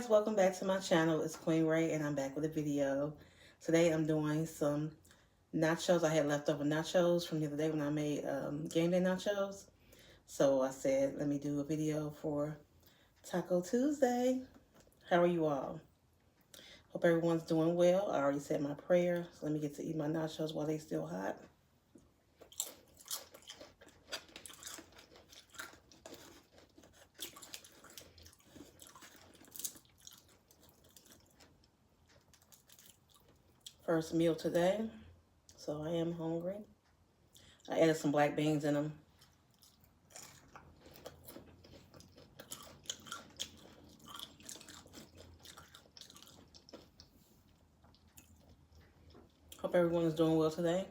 guys, welcome back to my channel. It's Queen Ray and I'm back with a video. Today I'm doing some nachos. I had leftover nachos from the other day when I made game day nachos. So I said, let me do a video for Taco Tuesday. How are you all? Hope everyone's doing well. I already said my prayer, so let me get to eat my nachos while they're still hot. First meal today, so I am hungry. I added some black beans in them. Hope everyone is doing well today.